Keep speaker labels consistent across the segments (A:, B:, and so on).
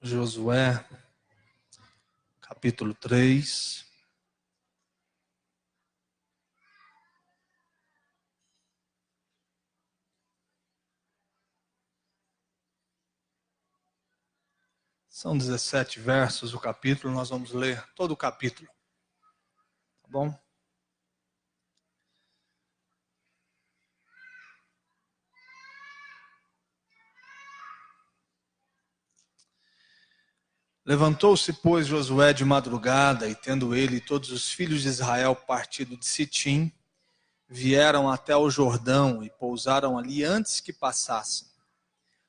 A: Josué, capítulo 3. São 17 versos o capítulo, nós vamos ler todo o capítulo, tá bom? Levantou-se, pois, Josué de madrugada, e tendo ele e todos os filhos de Israel partido de Sitim, vieram até o Jordão e pousaram ali antes que passassem.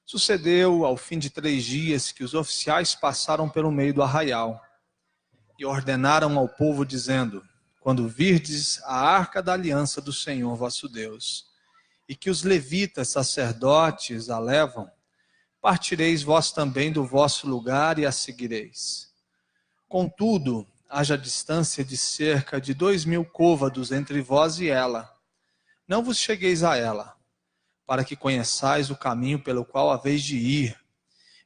A: Sucedeu, ao fim de 3 dias, que os oficiais passaram pelo meio do arraial e ordenaram ao povo, dizendo: quando virdes a arca da aliança do Senhor vosso Deus, e que os levitas sacerdotes a levam, partireis vós também do vosso lugar e a seguireis. Contudo, haja distância de cerca de 2.000 côvados entre vós e ela. Não vos chegueis a ela, para que conheçais o caminho pelo qual haveis de ir,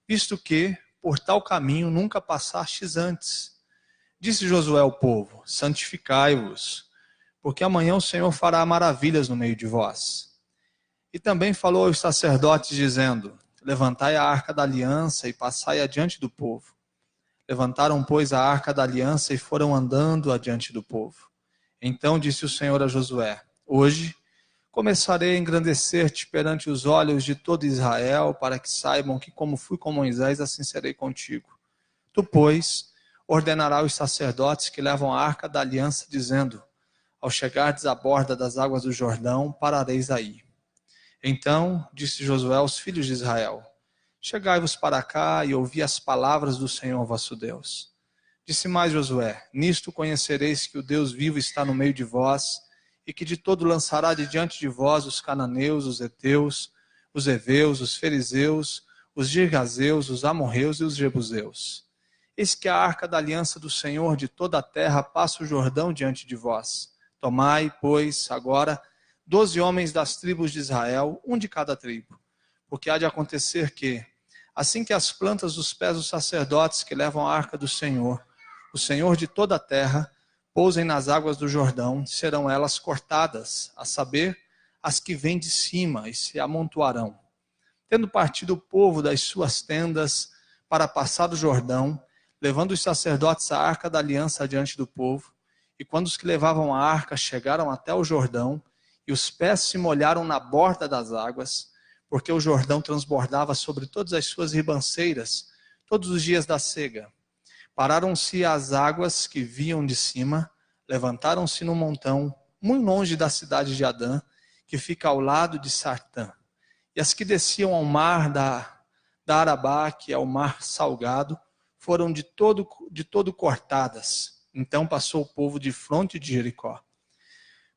A: visto que, por tal caminho, nunca passastes antes. Disse Josué ao povo: santificai-vos, porque amanhã o Senhor fará maravilhas no meio de vós. E também falou aos sacerdotes, dizendo: levantai a arca da aliança e passai adiante do povo. Levantaram, pois, a arca da aliança e foram andando adiante do povo. Então disse o Senhor a Josué: hoje começarei a engrandecer-te perante os olhos de todo Israel, para que saibam que, como fui com Moisés, assim serei contigo. Tu, pois, ordenarás aos sacerdotes que levam a arca da aliança, dizendo: ao chegardes à borda das águas do Jordão, parareis aí. Então disse Josué aos filhos de Israel: chegai-vos para cá e ouvi as palavras do Senhor vosso Deus. Disse mais Josué: nisto conhecereis que o Deus vivo está no meio de vós, e que de todo lançará de diante de vós os cananeus, os heteus, os heveus, os fariseus, os girgazeus, os amorreus e os jebuseus. Eis que a arca da aliança do Senhor de toda a terra passa o Jordão diante de vós. Tomai, pois, agora 12 homens das tribos de Israel, um de cada tribo. Porque há de acontecer que, assim que as plantas dos pés dos sacerdotes que levam a arca do Senhor, o Senhor de toda a terra, pousem nas águas do Jordão, serão elas cortadas, a saber, as que vêm de cima, e se amontoarão. Tendo partido o povo das suas tendas para passar o Jordão, levando os sacerdotes a arca da aliança diante do povo, e quando os que levavam a arca chegaram até o Jordão, e os pés se molharam na borda das águas, porque o Jordão transbordava sobre todas as suas ribanceiras, todos os dias da cega. Pararam-se as águas que vinham de cima, levantaram-se no montão, muito longe da cidade de Adã, que fica ao lado de Sartã. E as que desciam ao mar da Arabá, que é o mar salgado, foram de todo cortadas. Então passou o povo de fronte de Jericó.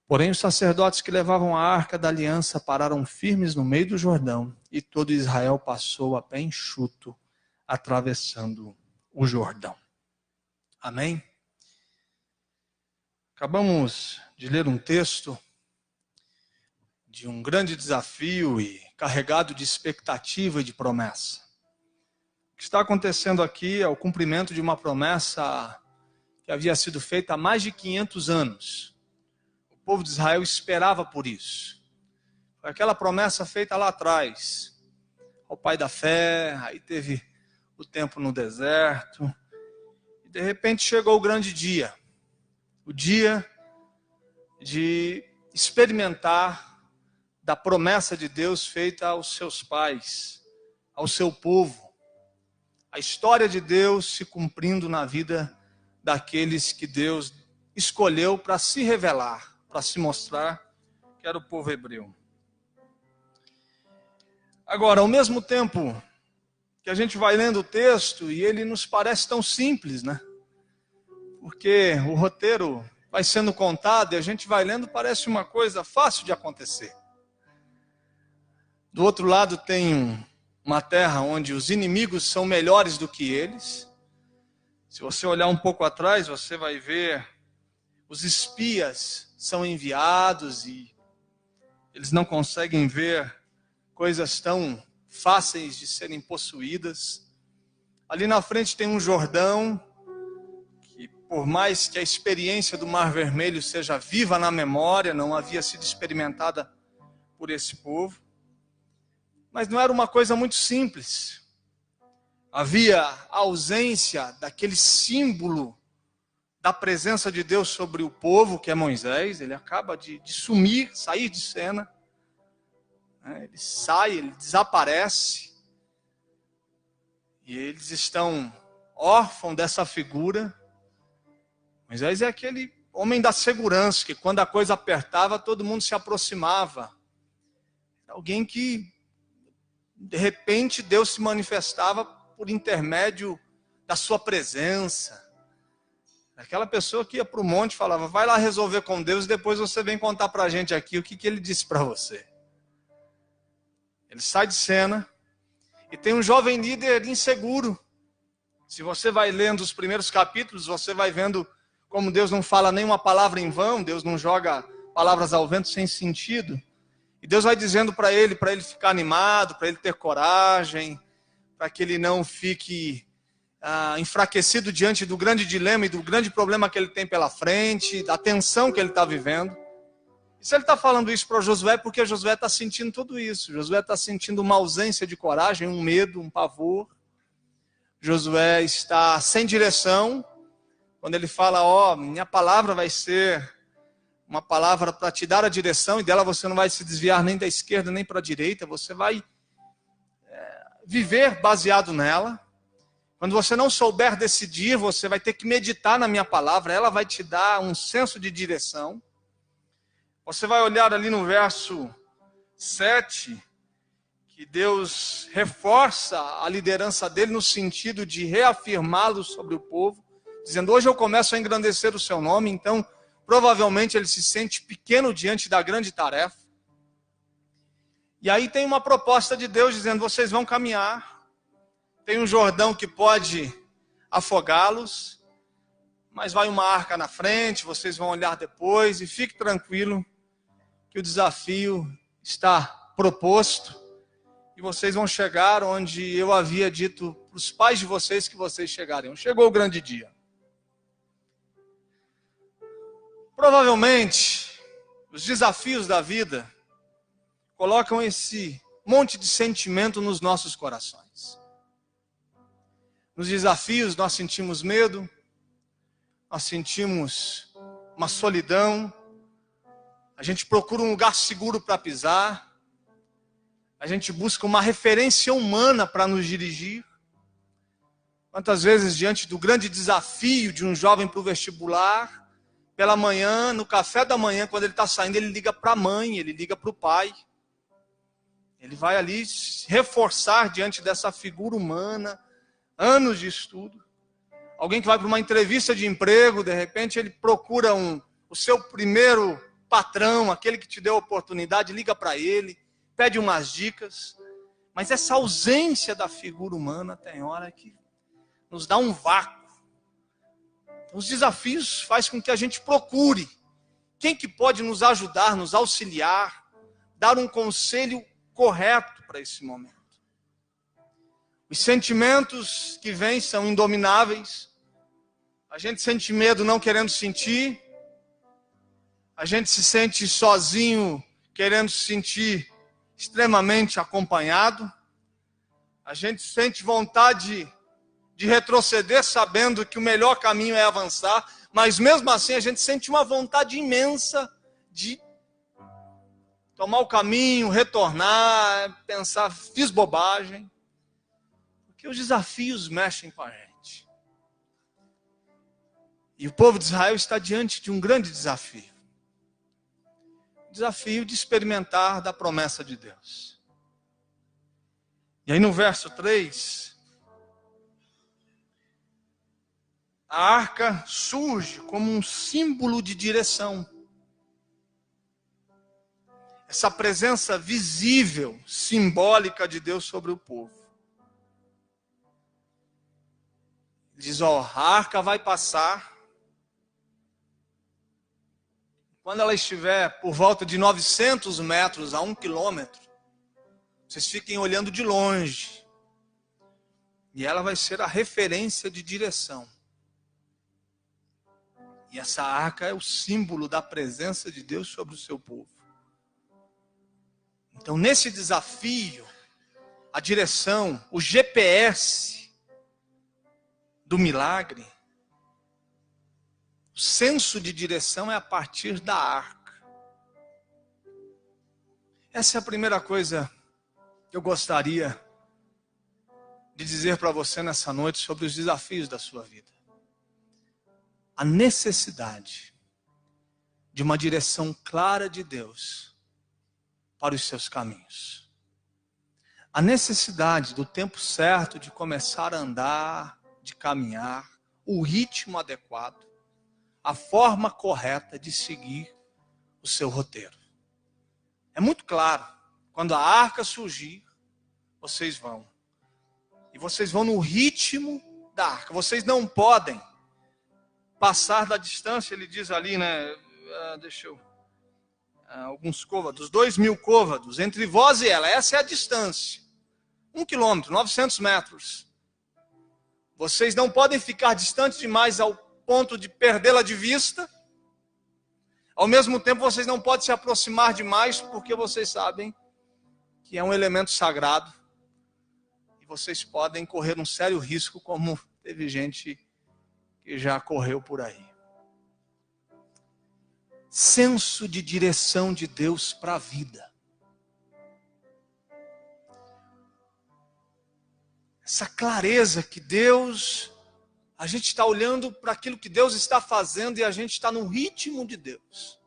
A: Porém, os sacerdotes que levavam a arca da aliança pararam firmes no meio do Jordão, e todo Israel passou a pé enxuto, atravessando o Jordão. Amém? Acabamos de ler um texto de um grande desafio e carregado de expectativa e de promessa. O que está acontecendo aqui é o cumprimento de uma promessa que havia sido feita há mais de 500 anos. O povo de Israel esperava por isso. Foi aquela promessa feita lá atrás, ao pai da fé, aí teve o tempo no deserto, e de repente chegou o grande dia, o dia de experimentar da promessa de Deus feita aos seus pais, ao seu povo, a história de Deus se cumprindo na vida daqueles que Deus escolheu para se revelar, para se mostrar que era o povo hebreu. Agora, ao mesmo tempo que a gente vai lendo o texto e ele nos parece tão simples, né? Porque o roteiro vai sendo contado e a gente vai lendo, parece uma coisa fácil de acontecer. Do outro lado tem uma terra onde os inimigos são melhores do que eles. Se você olhar um pouco atrás, você vai ver os espias são enviados e eles não conseguem ver coisas tão fáceis de serem possuídas. Ali na frente tem um Jordão, que por mais que a experiência do Mar Vermelho seja viva na memória, não havia sido experimentada por esse povo. Mas não era uma coisa muito simples. Havia a ausência daquele símbolo da presença de Deus sobre o povo, que é Moisés. Ele acaba de sumir, sair de cena. Ele sai, ele desaparece. E eles estão órfãos dessa figura. Moisés é aquele homem da segurança, que quando a coisa apertava, todo mundo se aproximava. Alguém que, de repente, Deus se manifestava por intermédio da sua presença. Aquela pessoa que ia para o monte e falava, vai lá resolver com Deus e depois você vem contar para a gente aqui o que ele disse para você. Ele sai de cena e tem um jovem líder inseguro. Se você vai lendo os primeiros capítulos, você vai vendo como Deus não fala nenhuma palavra em vão, Deus não joga palavras ao vento sem sentido. E Deus vai dizendo para ele ficar animado, para ele ter coragem, para que ele não fique enfraquecido diante do grande dilema e do grande problema que ele tem pela frente, da tensão que ele está vivendo. E se ele está falando isso para Josué, é porque Josué está sentindo tudo isso. Josué está sentindo uma ausência de coragem, um medo, um pavor. Josué está sem direção. Quando ele fala, minha palavra vai ser uma palavra para te dar a direção, e dela você não vai se desviar nem da esquerda nem para a direita, você vai viver baseado nela. Quando você não souber decidir, você vai ter que meditar na minha palavra, ela vai te dar um senso de direção. Você vai olhar ali no verso 7, que Deus reforça a liderança dele no sentido de reafirmá-lo sobre o povo, dizendo, hoje eu começo a engrandecer o seu nome. Então, provavelmente ele se sente pequeno diante da grande tarefa. E aí tem uma proposta de Deus dizendo, vocês vão caminhar. Tem um Jordão que pode afogá-los, mas vai uma arca na frente, vocês vão olhar depois, e fique tranquilo que o desafio está proposto, e vocês vão chegar onde eu havia dito para os pais de vocês que vocês chegariam. Chegou o grande dia. Provavelmente, os desafios da vida colocam esse monte de sentimento nos nossos corações. Nos desafios nós sentimos medo, nós sentimos uma solidão, a gente procura um lugar seguro para pisar, a gente busca uma referência humana para nos dirigir. Quantas vezes, diante do grande desafio de um jovem para o vestibular, pela manhã, no café da manhã, quando ele está saindo, ele liga para a mãe, ele liga para o pai. Ele vai ali reforçar diante dessa figura humana, anos de estudo. Alguém que vai para uma entrevista de emprego, de repente ele procura o seu primeiro patrão, aquele que te deu a oportunidade, liga para ele, pede umas dicas. Mas essa ausência da figura humana tem hora que nos dá um vácuo. Então, os desafios fazem com que a gente procure quem que pode nos ajudar, nos auxiliar, dar um conselho correto para esse momento. Os sentimentos que vêm são indomináveis. A gente sente medo não querendo sentir. A gente se sente sozinho, querendo se sentir extremamente acompanhado. A gente sente vontade de retroceder, sabendo que o melhor caminho é avançar. Mas mesmo assim a gente sente uma vontade imensa de tomar o caminho, retornar, pensar, fiz bobagem. Porque os desafios mexem com a gente. E o povo de Israel está diante de um grande desafio. O desafio de experimentar da promessa de Deus. E aí no verso 3, a arca surge como um símbolo de direção. Essa presença visível, simbólica de Deus sobre o povo. Diz, a arca vai passar. Quando ela estiver por volta de 900 metros a 1 quilômetro, vocês fiquem olhando de longe. E ela vai ser a referência de direção. E essa arca é o símbolo da presença de Deus sobre o seu povo. Então, nesse desafio, a direção, o GPS do milagre, o senso de direção é a partir da arca. Essa é a primeira coisa que eu gostaria de dizer para você nessa noite sobre os desafios da sua vida. A necessidade de uma direção clara de Deus para os seus caminhos. A necessidade do tempo certo de começar a andar, de caminhar, o ritmo adequado, a forma correta de seguir o seu roteiro. É muito claro, quando a arca surgir, vocês vão. E vocês vão no ritmo da arca. Vocês não podem passar da distância, ele diz ali, né? Alguns côvados, 2.000 côvados, entre vós e ela. Essa é a distância. 1 quilômetro, 900 metros. Vocês não podem ficar distantes demais ao ponto de perdê-la de vista. Ao mesmo tempo, vocês não podem se aproximar demais, porque vocês sabem que é um elemento sagrado. E vocês podem correr um sério risco, como teve gente que já correu por aí. Senso de direção de Deus para a vida. Essa clareza que Deus, a gente está olhando para aquilo que Deus está fazendo e a gente está no ritmo de Deus.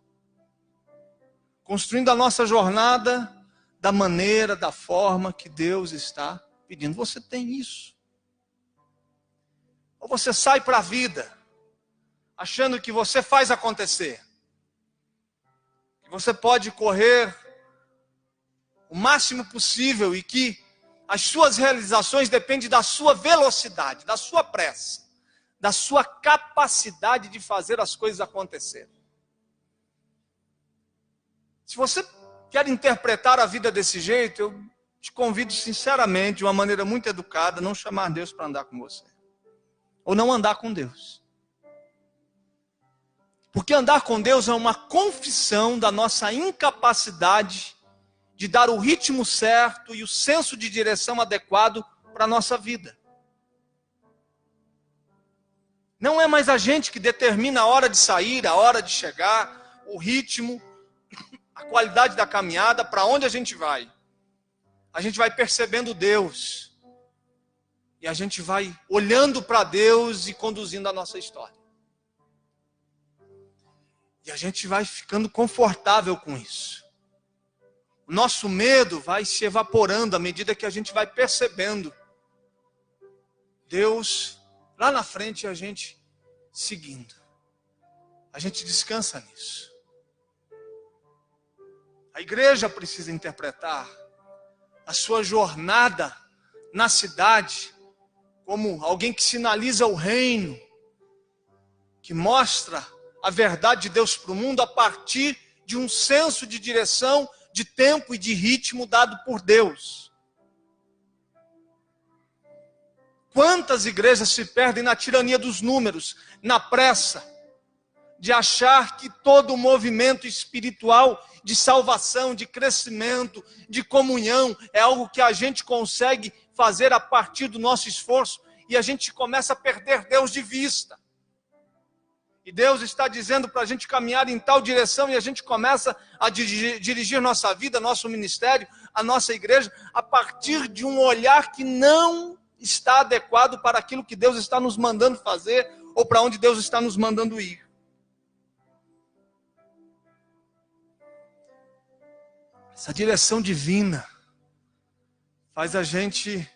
A: Construindo a nossa jornada da maneira, da forma que Deus está pedindo. Você tem isso? Ou você sai para a vida achando que você faz acontecer? Que você pode correr o máximo possível e que as suas realizações dependem da sua velocidade, da sua pressa, da sua capacidade de fazer as coisas acontecerem. Se você quer interpretar a vida desse jeito, eu te convido sinceramente, de uma maneira muito educada, a não chamar Deus para andar com você. Ou não andar com Deus. Porque andar com Deus é uma confissão da nossa incapacidade de dar o ritmo certo e o senso de direção adequado para a nossa vida. Não é mais a gente que determina a hora de sair, a hora de chegar, o ritmo, a qualidade da caminhada, para onde a gente vai. A gente vai percebendo Deus. E a gente vai olhando para Deus e conduzindo a nossa história. E a gente vai ficando confortável com isso. O nosso medo vai se evaporando à medida que a gente vai percebendo Deus lá na frente e a gente seguindo. A gente descansa nisso. A igreja precisa interpretar a sua jornada na cidade como alguém que sinaliza o reino, que mostra a verdade de Deus para o mundo a partir de um senso de direção, de tempo e de ritmo dado por Deus. Quantas igrejas se perdem na tirania dos números, na pressa de achar que todo o movimento espiritual de salvação, de crescimento, de comunhão, é algo que a gente consegue fazer a partir do nosso esforço, e a gente começa a perder Deus de vista. E Deus está dizendo para a gente caminhar em tal direção, e a gente começa a dirigir nossa vida, nosso ministério, a nossa igreja, a partir de um olhar que não está adequado para aquilo que Deus está nos mandando fazer, ou para onde Deus está nos mandando ir. Essa direção divina faz a gente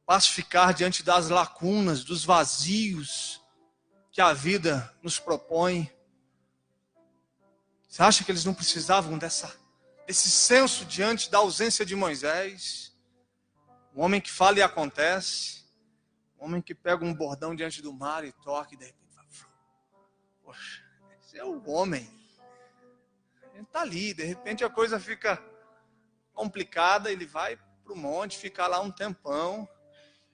A: pacificar diante das lacunas, dos vazios que a vida nos propõe. Você acha que eles não precisavam desse senso diante da ausência de Moisés? Um homem que fala e acontece. Um homem que pega um bordão diante do mar e toca e de repente fala, poxa, esse é o homem. Ele está ali, de repente a coisa fica complicada, ele vai para o monte, fica lá um tempão.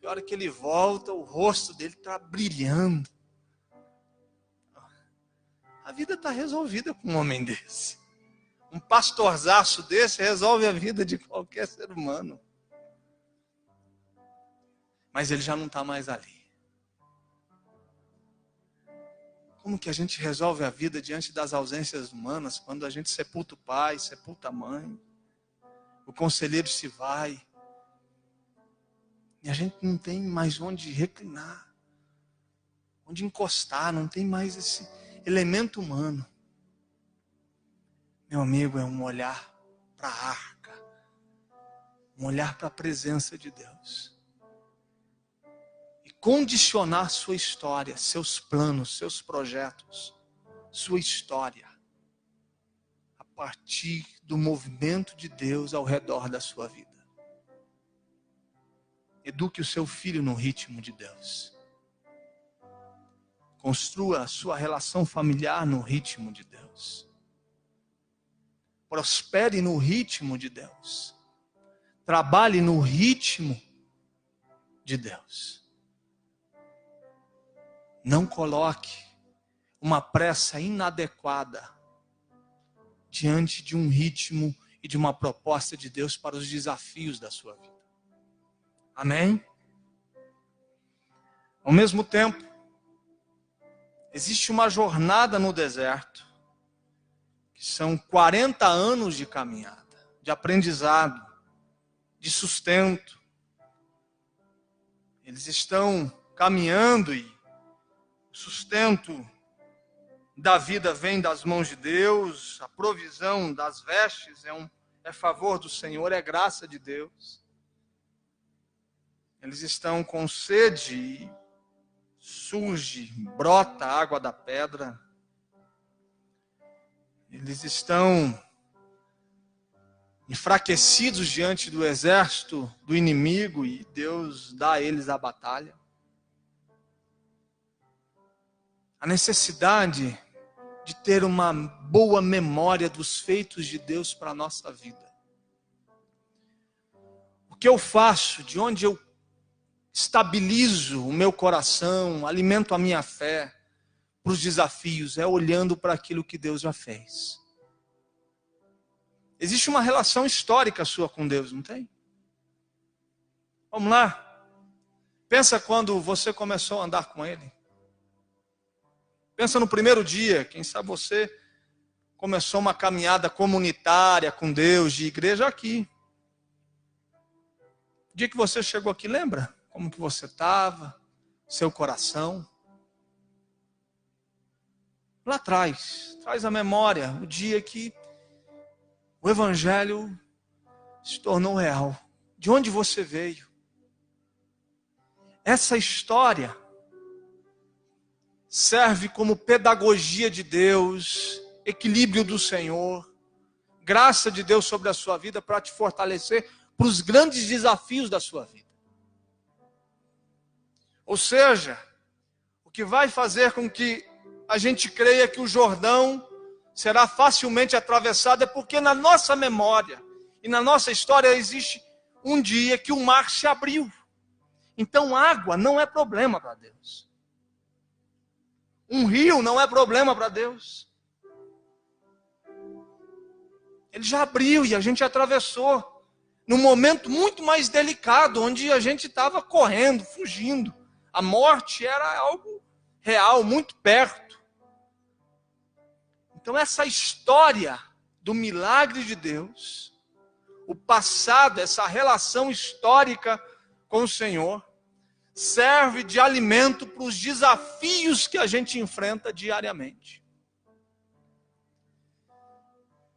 A: E a hora que ele volta, o rosto dele está brilhando. A vida está resolvida com um homem desse. Um pastorzaço desse resolve a vida de qualquer ser humano. Mas ele já não está mais ali. Como que a gente resolve a vida diante das ausências humanas, quando a gente sepulta o pai, sepulta a mãe, o conselheiro se vai, e a gente não tem mais onde reclinar, onde encostar, não tem mais esse elemento humano. Meu amigo, é um olhar para a arca, um olhar para a presença de Deus. Condicionar sua história, seus planos, seus projetos, sua história, a partir do movimento de Deus ao redor da sua vida. Eduque o seu filho no ritmo de Deus. Construa a sua relação familiar no ritmo de Deus. Prospere no ritmo de Deus. Trabalhe no ritmo de Deus. Não coloque uma pressa inadequada diante de um ritmo e de uma proposta de Deus para os desafios da sua vida. Amém? Ao mesmo tempo, existe uma jornada no deserto, que são 40 anos de caminhada, de aprendizado, de sustento. Eles estão caminhando e o sustento da vida vem das mãos de Deus, a provisão das vestes é favor do Senhor, é graça de Deus. Eles estão com sede e brota a água da pedra. Eles estão enfraquecidos diante do exército do inimigo e Deus dá a eles a batalha. A necessidade de ter uma boa memória dos feitos de Deus para a nossa vida. O que eu faço, de onde eu estabilizo o meu coração, alimento a minha fé para os desafios, é olhando para aquilo que Deus já fez. Existe uma relação histórica sua com Deus, não tem? Vamos lá. Pensa quando você começou a andar com Ele. Pensa no primeiro dia, quem sabe você começou uma caminhada comunitária com Deus, de igreja aqui. O dia que você chegou aqui, lembra? Como que você estava, seu coração. Lá atrás, traz a memória, o dia que o Evangelho se tornou real. De onde você veio? Essa história serve como pedagogia de Deus, equilíbrio do Senhor, graça de Deus sobre a sua vida para te fortalecer para os grandes desafios da sua vida. Ou seja, o que vai fazer com que a gente creia que o Jordão será facilmente atravessado é porque na nossa memória e na nossa história existe um dia que o mar se abriu. Então água não é problema para Deus. Um rio não é problema para Deus. Ele já abriu e a gente atravessou num momento muito mais delicado, onde a gente estava correndo, fugindo. A morte era algo real, muito perto. Então essa história do milagre de Deus, o passado, essa relação histórica com o Senhor, serve de alimento para os desafios que a gente enfrenta diariamente.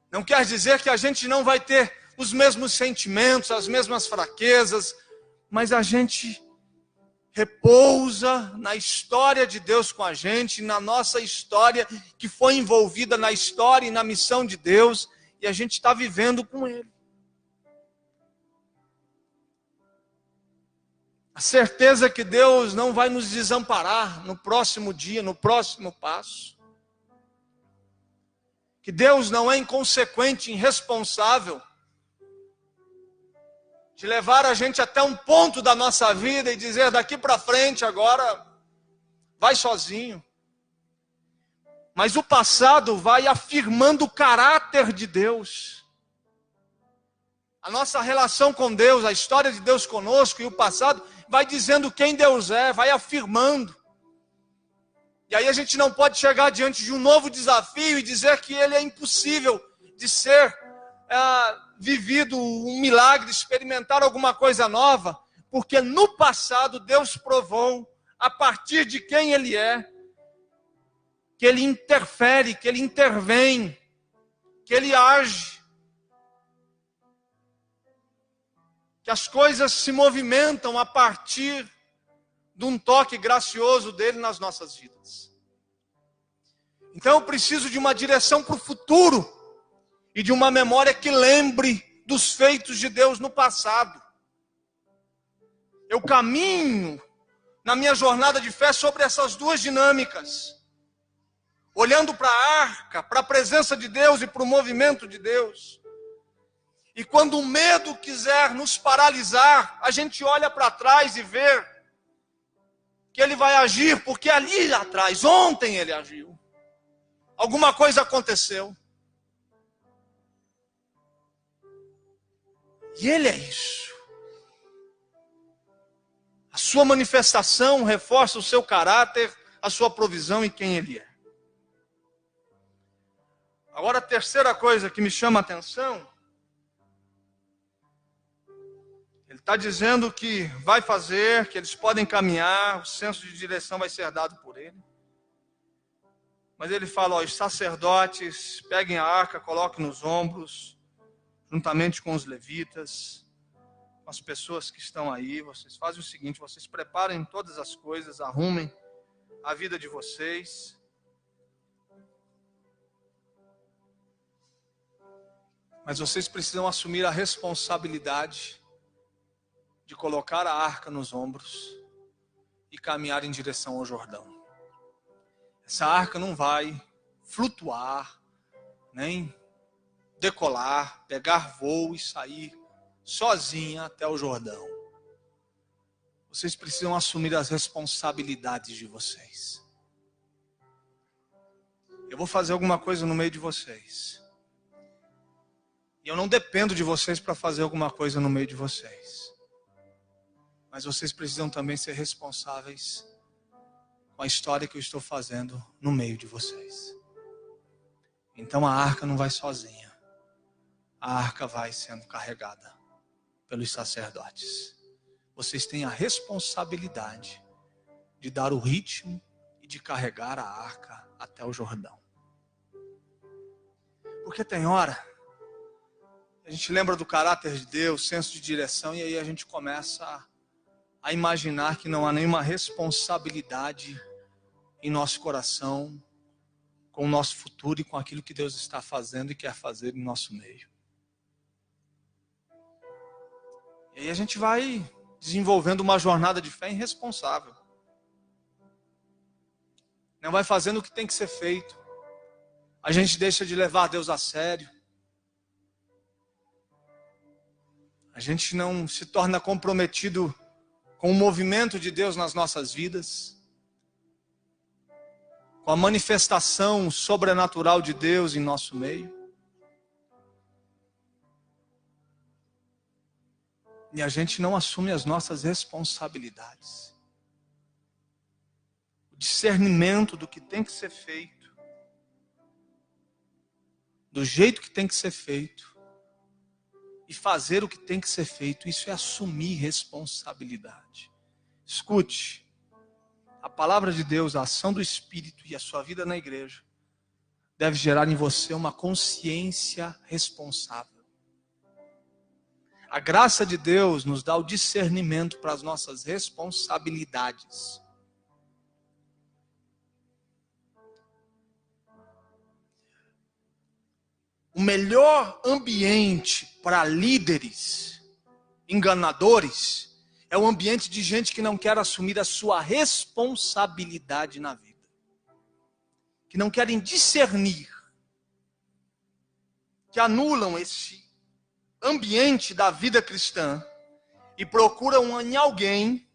A: Não quer dizer que a gente não vai ter os mesmos sentimentos, as mesmas fraquezas, mas a gente repousa na história de Deus com a gente, na nossa história que foi envolvida na história e na missão de Deus, e a gente está vivendo com Ele. A certeza que Deus não vai nos desamparar no próximo dia, no próximo passo. Que Deus não é inconsequente, irresponsável. de levar a gente até um ponto da nossa vida e dizer daqui para frente agora vai sozinho. Mas o passado vai afirmando o caráter de Deus. A nossa relação com Deus, a história de Deus conosco e o passado vai dizendo quem Deus é, vai afirmando. E aí a gente não pode chegar diante de um novo desafio e dizer que ele é impossível de ser vivido um milagre, experimentar alguma coisa nova, porque no passado Deus provou, a partir de quem Ele é, que Ele interfere, que Ele intervém, que Ele age, que as coisas se movimentam a partir de um toque gracioso dEle nas nossas vidas. Então eu preciso de uma direção para o futuro, e de uma memória que lembre dos feitos de Deus no passado. Eu caminho na minha jornada de fé sobre essas duas dinâmicas. Olhando para a arca, para a presença de Deus e para o movimento de Deus. E quando o medo quiser nos paralisar, a gente olha para trás e vê que Ele vai agir, porque ali atrás, ontem Ele agiu. Alguma coisa aconteceu. E Ele é isso. A sua manifestação reforça o seu caráter, a sua provisão e quem Ele é. Agora a terceira coisa que me chama a atenção, Ele está dizendo que vai fazer, que eles podem caminhar, o senso de direção vai ser dado por Ele. Mas Ele fala, os sacerdotes peguem a arca, coloquem nos ombros, juntamente com os levitas, com as pessoas que estão aí. Vocês fazem o seguinte, vocês preparem todas as coisas, arrumem a vida de vocês. Mas vocês precisam assumir a responsabilidade de colocar a arca nos ombros e caminhar em direção ao Jordão. Essa arca não vai flutuar, nem decolar, pegar voo e sair sozinha até o Jordão. Vocês precisam assumir as responsabilidades de vocês. Eu vou fazer alguma coisa no meio de vocês. E eu não dependo de vocês para fazer alguma coisa no meio de vocês. Mas vocês precisam também ser responsáveis com a história que eu estou fazendo no meio de vocês. Então a arca não vai sozinha. A arca vai sendo carregada pelos sacerdotes. Vocês têm a responsabilidade de dar o ritmo e de carregar a arca até o Jordão. Porque tem hora, a gente lembra do caráter de Deus, senso de direção, e aí a gente começa a imaginar que não há nenhuma responsabilidade em nosso coração, com o nosso futuro e com aquilo que Deus está fazendo e quer fazer em nosso meio. E aí a gente vai desenvolvendo uma jornada de fé irresponsável. Não vai fazendo o que tem que ser feito. A gente deixa de levar Deus a sério. A gente não se torna comprometido com o movimento de Deus nas nossas vidas, com a manifestação sobrenatural de Deus em nosso meio. E a gente não assume as nossas responsabilidades. O discernimento do que tem que ser feito, do jeito que tem que ser feito, e fazer o que tem que ser feito, isso é assumir responsabilidade. Escute, a palavra de Deus, a ação do Espírito e a sua vida na igreja deve gerar em você uma consciência responsável. A graça de Deus nos dá o discernimento para as nossas responsabilidades. O melhor ambiente para líderes enganadores é o ambiente de gente que não quer assumir a sua responsabilidade na vida. Que não querem discernir. Que anulam esse ambiente da vida cristã e procuram em alguém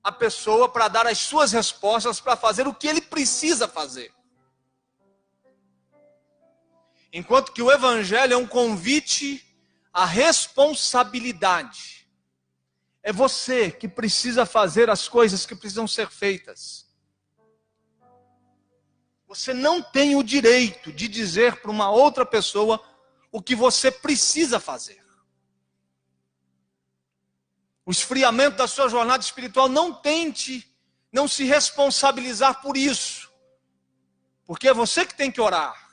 A: a pessoa para dar as suas respostas, para fazer o que ele precisa fazer. Enquanto que o Evangelho é um convite à responsabilidade. É você que precisa fazer as coisas que precisam ser feitas. Você não tem o direito de dizer para uma outra pessoa o que você precisa fazer. O esfriamento da sua jornada espiritual, não se responsabilizar por isso. Porque é você que tem que orar.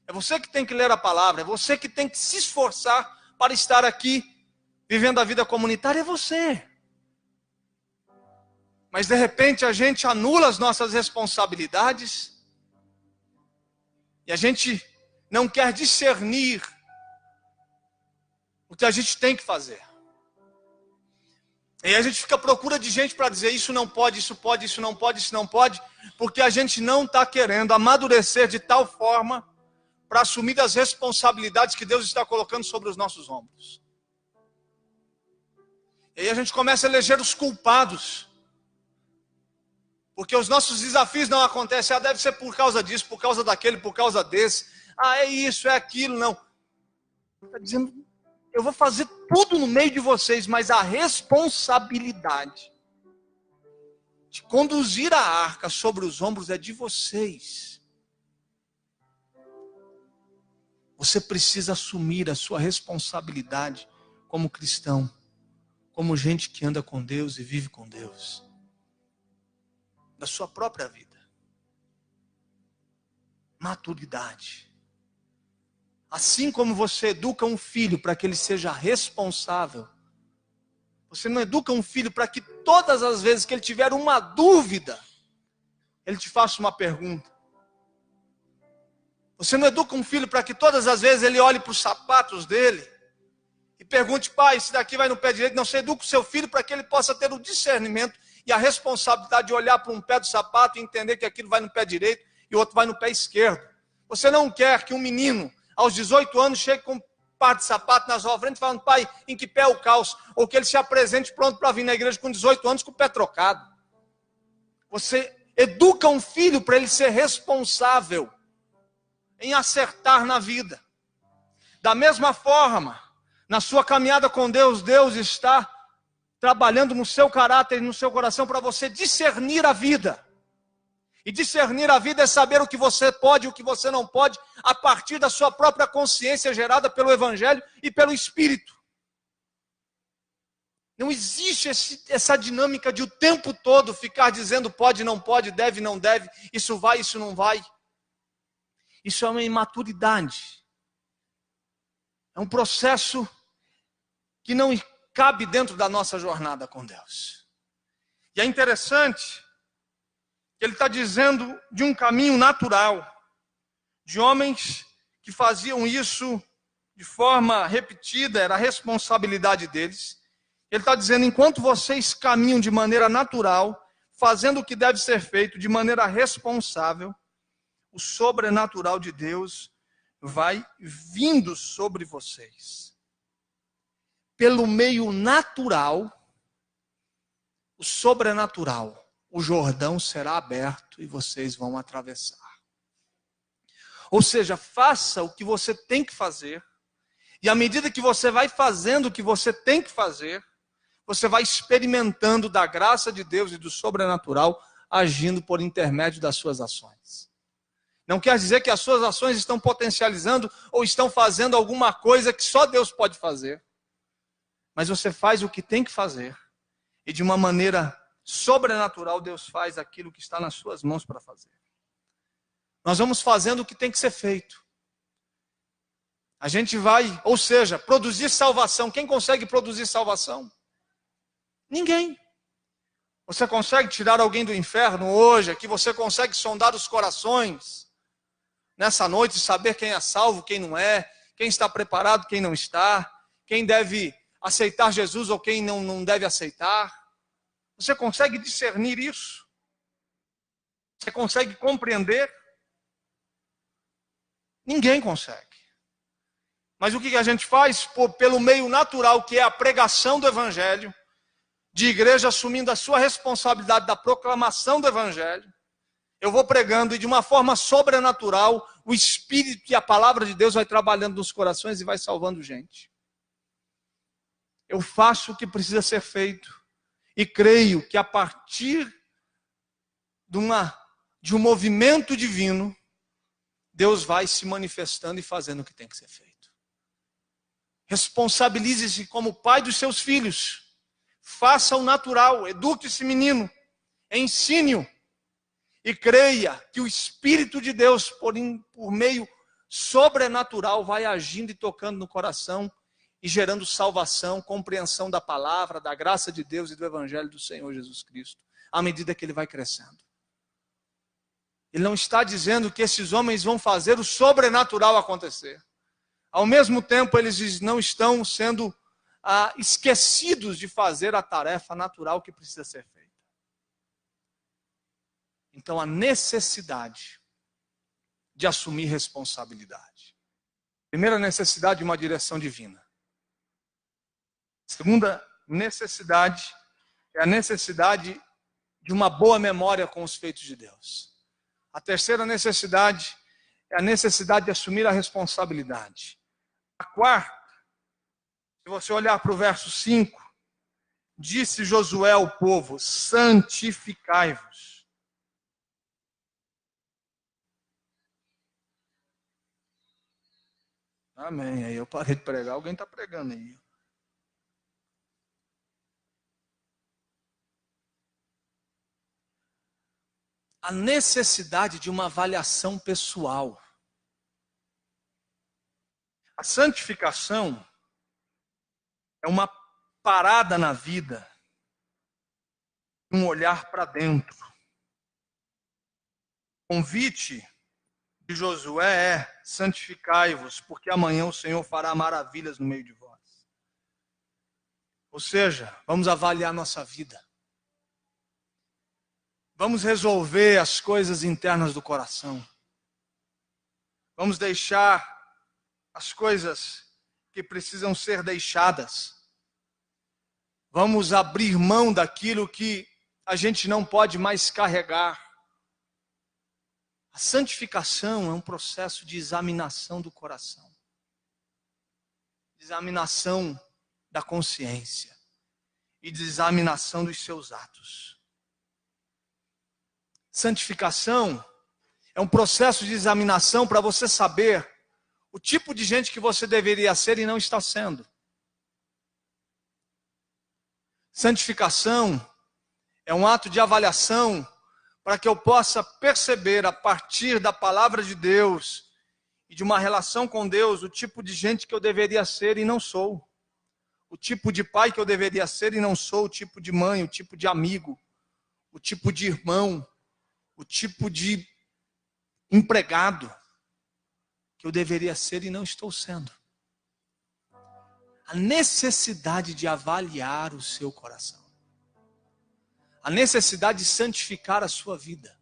A: É você que tem que ler a palavra. É você que tem que se esforçar para estar aqui, vivendo a vida comunitária. É você. Mas de repente a gente anula as nossas responsabilidades. E a gente não quer discernir o que a gente tem que fazer. E a gente fica à procura de gente para dizer isso não pode, isso pode, isso não pode, isso não pode, porque a gente não está querendo amadurecer de tal forma para assumir as responsabilidades que Deus está colocando sobre os nossos ombros. E aí a gente começa a eleger os culpados, porque os nossos desafios não acontecem, deve ser por causa disso, por causa daquele, por causa desse, é isso, é aquilo, não. Está dizendo, eu vou fazer tudo no meio de vocês, mas a responsabilidade de conduzir a arca sobre os ombros é de vocês. Você precisa assumir a sua responsabilidade como cristão, como gente que anda com Deus e vive com Deus, da sua própria vida. Maturidade. Assim como você educa um filho para que ele seja responsável, você não educa um filho para que todas as vezes que ele tiver uma dúvida, ele te faça uma pergunta. Você não educa um filho para que todas as vezes ele olhe para os sapatos dele e pergunte, pai, esse daqui vai no pé direito. Não, você educa o seu filho para que ele possa ter o discernimento e a responsabilidade de olhar para um pé do sapato e entender que aquilo vai no pé direito e o outro vai no pé esquerdo. Você não quer que um menino aos 18 anos, chega com um par de sapato na sua frente, falando, pai, em que pé é o calço? Ou que ele se apresente pronto para vir na igreja com 18 anos com o pé trocado. Você educa um filho para ele ser responsável em acertar na vida. Da mesma forma, na sua caminhada com Deus, Deus está trabalhando no seu caráter e no seu coração para você discernir a vida. E discernir a vida é saber o que você pode e o que você não pode, a partir da sua própria consciência gerada pelo Evangelho e pelo Espírito. Não existe essa dinâmica de o tempo todo ficar dizendo pode, não pode, deve, não deve, isso vai, isso não vai. Isso é uma imaturidade. É um processo que não cabe dentro da nossa jornada com Deus. E é interessante que ele está dizendo de um caminho natural, de homens que faziam isso de forma repetida, era a responsabilidade deles. Ele está dizendo, enquanto vocês caminham de maneira natural, fazendo o que deve ser feito de maneira responsável, o sobrenatural de Deus vai vindo sobre vocês. Pelo meio natural, o sobrenatural, o Jordão será aberto e vocês vão atravessar. Ou seja, faça o que você tem que fazer, e à medida que você vai fazendo o que você tem que fazer, você vai experimentando da graça de Deus e do sobrenatural, agindo por intermédio das suas ações. Não quer dizer que as suas ações estão potencializando ou estão fazendo alguma coisa que só Deus pode fazer. Mas você faz o que tem que fazer, e de uma maneira sobrenatural, Deus faz aquilo que está nas suas mãos para fazer. Nós vamos fazendo o que tem que ser feito. A gente vai, ou seja, produzir salvação. Quem consegue produzir salvação? Ninguém. Você consegue tirar alguém do inferno hoje? Aqui você consegue sondar os corações nessa noite e saber quem é salvo, quem não é, quem está preparado, quem não está, quem deve aceitar Jesus ou quem não deve aceitar? Você consegue discernir isso? Você consegue compreender? Ninguém consegue. Mas o que a gente faz? Pelo meio natural, que é a pregação do Evangelho, de igreja assumindo a sua responsabilidade da proclamação do Evangelho, eu vou pregando e de uma forma sobrenatural, o Espírito e a palavra de Deus vai trabalhando nos corações e vai salvando gente. Eu faço o que precisa ser feito e creio que a partir de um movimento divino, Deus vai se manifestando e fazendo o que tem que ser feito. Responsabilize-se como pai dos seus filhos. Faça o natural, eduque esse menino, ensine-o e creia que o Espírito de Deus, por meio sobrenatural, vai agindo e tocando no coração e gerando salvação, compreensão da palavra, da graça de Deus e do Evangelho do Senhor Jesus Cristo, à medida que ele vai crescendo. Ele não está dizendo que esses homens vão fazer o sobrenatural acontecer. Ao mesmo tempo, eles não estão sendo esquecidos de fazer a tarefa natural que precisa ser feita. Então, a necessidade de assumir responsabilidade. Primeira necessidade, uma direção divina. Segunda necessidade é a necessidade de uma boa memória com os feitos de Deus. A terceira necessidade é a necessidade de assumir a responsabilidade. A quarta, se você olhar para o verso 5, disse Josué ao povo: santificai-vos. Amém. Aí eu parei de pregar, alguém está pregando aí. A necessidade de uma avaliação pessoal. A santificação é uma parada na vida, um olhar para dentro. O convite de Josué é: santificai-vos, porque amanhã o Senhor fará maravilhas no meio de vós. Ou seja, vamos avaliar nossa vida. Vamos resolver as coisas internas do coração. Vamos deixar as coisas que precisam ser deixadas. Vamos abrir mão daquilo que a gente não pode mais carregar. A santificação é um processo de examinação do coração. De examinação da consciência. E de examinação dos seus atos. Santificação é um processo de examinação para você saber o tipo de gente que você deveria ser e não está sendo. Santificação é um ato de avaliação para que eu possa perceber, a partir da palavra de Deus e de uma relação com Deus, o tipo de gente que eu deveria ser e não sou. O tipo de pai que eu deveria ser e não sou. O tipo de mãe, o tipo de amigo, o tipo de irmão, o tipo de empregado que eu deveria ser e não estou sendo. A necessidade de avaliar o seu coração. A necessidade de santificar a sua vida.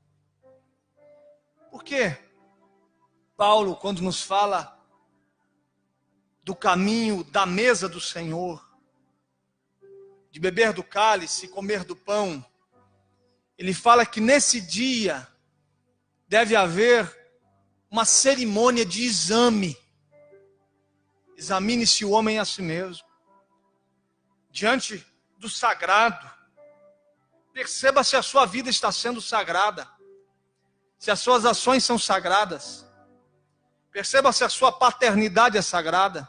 A: Por quê? Paulo, quando nos fala do caminho da mesa do Senhor, de beber do cálice e comer do pão, ele fala que nesse dia deve haver uma cerimônia de exame. Examine-se o homem a si mesmo. Diante do sagrado, perceba se a sua vida está sendo sagrada. Se as suas ações são sagradas. Perceba se a sua paternidade é sagrada.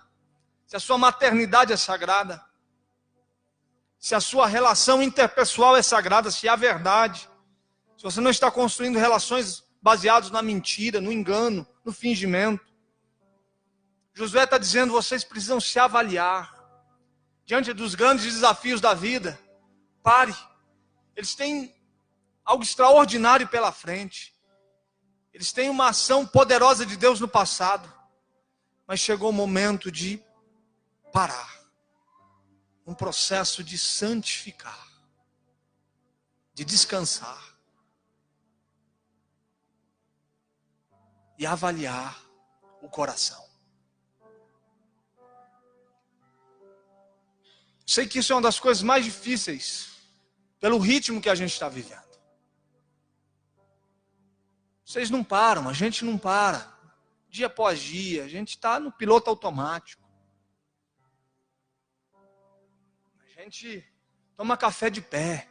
A: Se a sua maternidade é sagrada. Se a sua relação interpessoal é sagrada, se há verdade. Se você não está construindo relações baseadas na mentira, no engano, no fingimento. Josué está dizendo: vocês precisam se avaliar. Diante dos grandes desafios da vida, pare. Eles têm algo extraordinário pela frente. Eles têm uma ação poderosa de Deus no passado. Mas chegou o momento de parar. Um processo de santificar. De descansar. E avaliar o coração. Sei que isso é uma das coisas mais difíceis, pelo ritmo que a gente está vivendo. Vocês não param, a gente não para. Dia após dia, a gente está no piloto automático. A gente toma café de pé.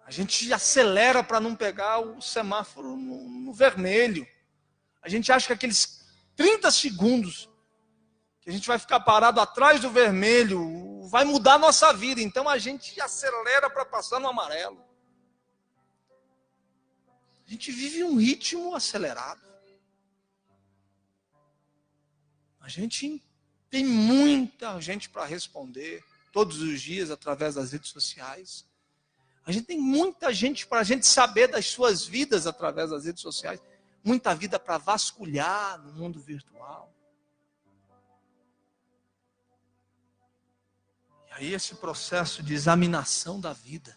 A: A gente acelera para não pegar o semáforo no vermelho. A gente acha que aqueles 30 segundos que a gente vai ficar parado atrás do vermelho vai mudar a nossa vida. Então a gente acelera para passar no amarelo. A gente vive um ritmo acelerado. A gente tem muita gente para responder todos os dias através das redes sociais. A gente tem muita gente para a gente saber das suas vidas através das redes sociais. Muita vida para vasculhar no mundo virtual. E aí esse processo de examinação da vida,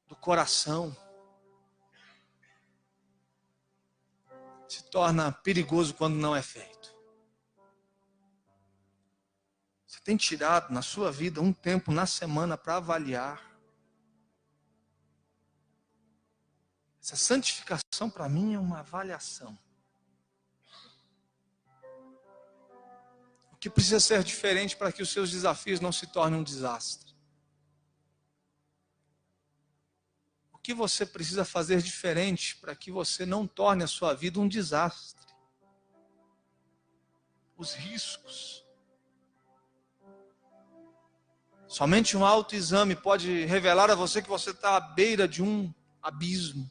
A: do coração, se torna perigoso quando não é feito. Você tem tirado na sua vida um tempo na semana para avaliar. Essa santificação para mim é uma avaliação. O que precisa ser diferente para que os seus desafios não se tornem um desastre? O que você precisa fazer diferente para que você não torne a sua vida um desastre? Os riscos. Somente um autoexame pode revelar a você que você está à beira de um abismo.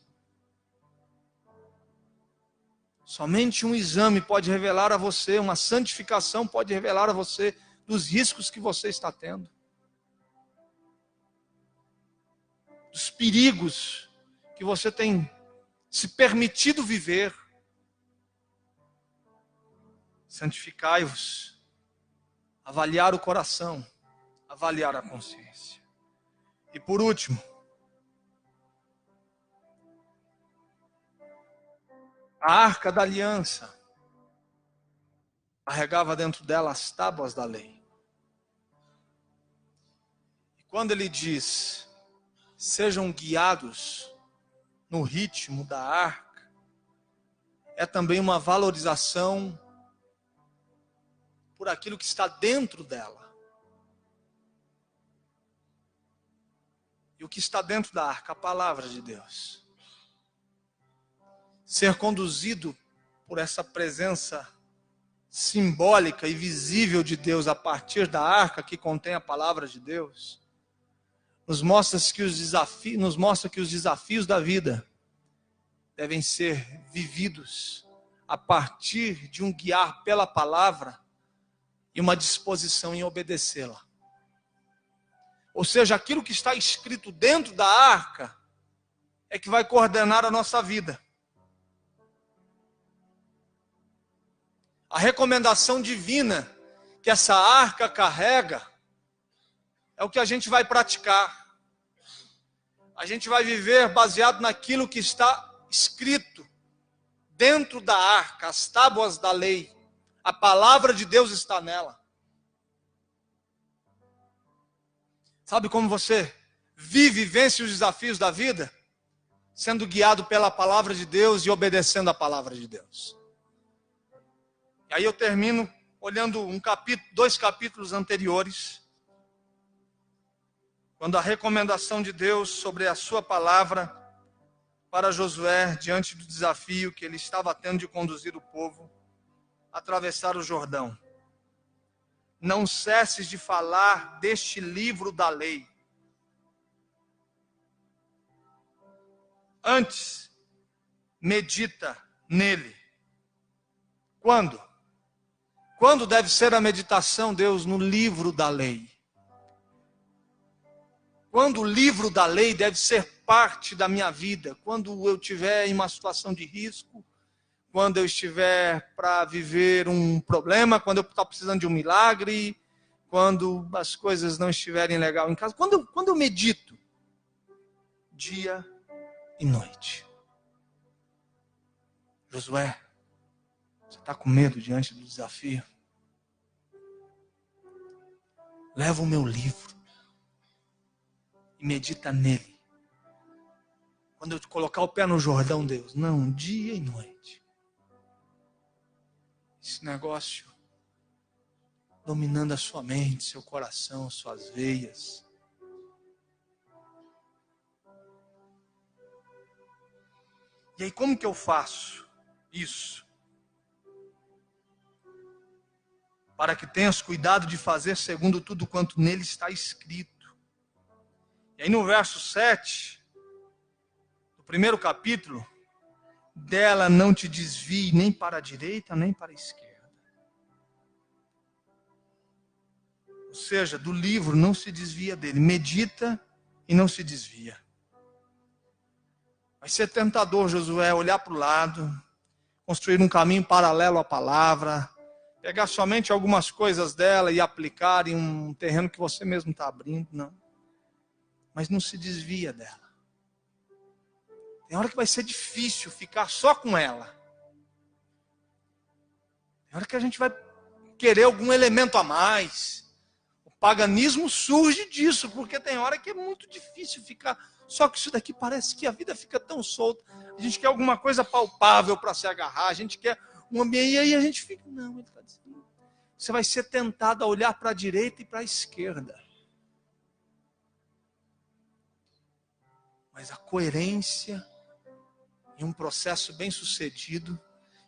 A: Somente um exame pode revelar a você, uma santificação pode revelar a você dos riscos que você está tendo. Dos perigos que você tem se permitido viver. Santificai-vos. Avaliar o coração, avaliar a consciência. E por último, a arca da aliança carregava dentro dela as tábuas da lei. E quando ele diz, sejam guiados no ritmo da arca, é também uma valorização por aquilo que está dentro dela. E o que está dentro da arca? A palavra de Deus. Ser conduzido por essa presença simbólica e visível de Deus a partir da arca que contém a palavra de Deus, nos mostra que os desafios da vida devem ser vividos a partir de um guiar pela palavra e uma disposição em obedecê-la. Ou seja, aquilo que está escrito dentro da arca é que vai coordenar a nossa vida. A recomendação divina que essa arca carrega é o que a gente vai praticar. A gente vai viver baseado naquilo que está escrito dentro da arca, as tábuas da lei. A palavra de Deus está nela. Sabe como você vive e vence os desafios da vida? Sendo guiado pela palavra de Deus e obedecendo a palavra de Deus. E aí eu termino olhando dois capítulos anteriores, quando a recomendação de Deus sobre a sua palavra para Josué, diante do desafio que ele estava tendo de conduzir o povo a atravessar o Jordão. Não cesses de falar deste livro da lei. Antes, medita nele. Quando? Quando deve ser a meditação, Deus, no livro da lei? Quando o livro da lei deve ser parte da minha vida? Quando eu estiver em uma situação de risco? Quando eu estiver para viver um problema? Quando eu estou precisando de um milagre? Quando as coisas não estiverem legal em casa? Quando eu medito? Dia e noite. Josué, você está com medo diante do desafio? Leva o meu livro e medita nele. Quando eu te colocar o pé no Jordão, Deus, não, dia e noite. Esse negócio dominando a sua mente, seu coração, suas veias. E aí, como que eu faço isso? Para que tenhas cuidado de fazer segundo tudo quanto nele está escrito. E aí no verso 7, do primeiro capítulo, dela não te desvie nem para a direita, nem para a esquerda. Ou seja, do livro não se desvia dele. Medita e não se desvia. Vai ser tentador, Josué, olhar para o lado, construir um caminho paralelo à palavra, pegar somente algumas coisas dela e aplicar em um terreno que você mesmo está abrindo, não. Mas não se desvia dela. Tem hora que vai ser difícil ficar só com ela. Tem hora que a gente vai querer algum elemento a mais. O paganismo surge disso, porque tem hora que é muito difícil ficar só com isso daqui. Parece que a vida fica tão solta. A gente quer alguma coisa palpável para se agarrar, a gente quer um ambiente, e aí a gente fica, não, ele está dizendo, você vai ser tentado a olhar para a direita e para a esquerda. Mas a coerência em um processo bem sucedido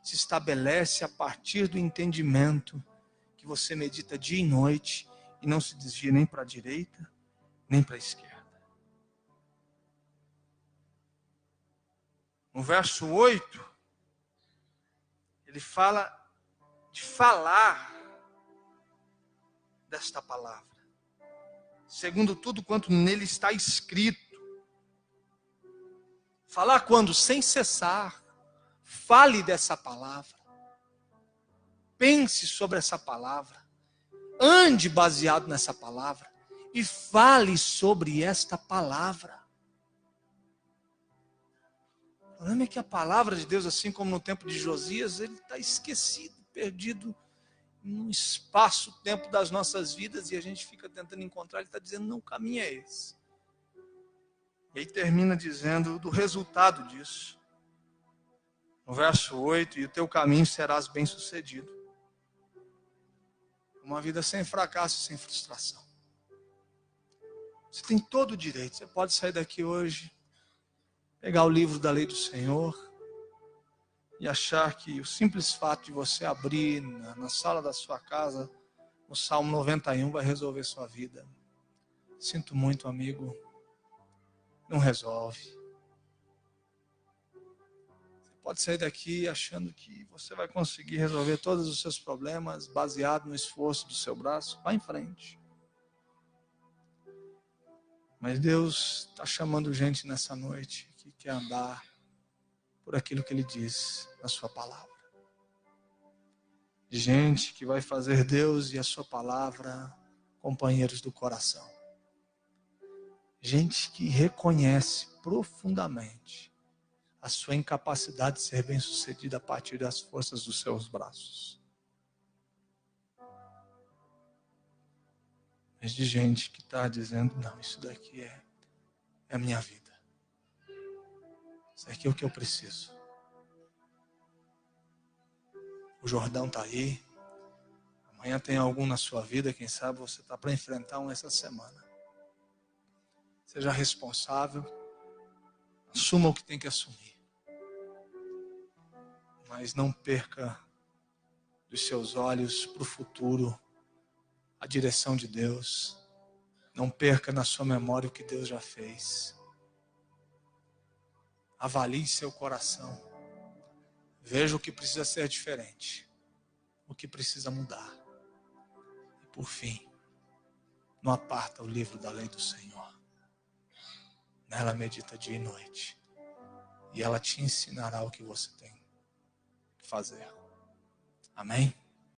A: se estabelece a partir do entendimento que você medita dia e noite e não se desvia nem para a direita, nem para a esquerda. No verso 8, ele fala de falar desta palavra, segundo tudo quanto nele está escrito. Falar quando? Sem cessar. Fale dessa palavra. Pense sobre essa palavra. Ande baseado nessa palavra. E fale sobre esta palavra. O problema é que a palavra de Deus, assim como no tempo de Josias, ele está esquecido, perdido num espaço-tempo das nossas vidas, e a gente fica tentando encontrar. Ele está dizendo, não, o caminho é esse. E aí termina dizendo do resultado disso. No verso 8, e o teu caminho serás bem-sucedido. Uma vida sem fracasso e sem frustração. Você tem todo o direito. Você pode sair daqui hoje, pegar o livro da lei do Senhor e achar que o simples fato de você abrir na sala da sua casa o Salmo 91 vai resolver sua vida. Sinto muito, amigo. Não resolve. Você pode sair daqui achando que você vai conseguir resolver todos os seus problemas baseado no esforço do seu braço. Vá em frente. Mas Deus está chamando gente nessa noite que quer andar por aquilo que Ele diz na sua palavra. Gente que vai fazer Deus e a sua palavra companheiros do coração. Gente que reconhece profundamente a sua incapacidade de ser bem-sucedida a partir das forças dos seus braços. Mas de gente que está dizendo, não, isso daqui é a minha vida. Isso aqui é o que eu preciso. O Jordão está aí. Amanhã tem algum na sua vida, quem sabe você está para enfrentar um essa semana. Seja responsável. Assuma o que tem que assumir. Mas não perca dos seus olhos para o futuro a direção de Deus. Não perca na sua memória o que Deus já fez. Avalie seu coração. Veja o que precisa ser diferente. O que precisa mudar. E por fim, não aparta o livro da lei do Senhor. Nela medita dia e noite. E ela te ensinará o que você tem que fazer. Amém?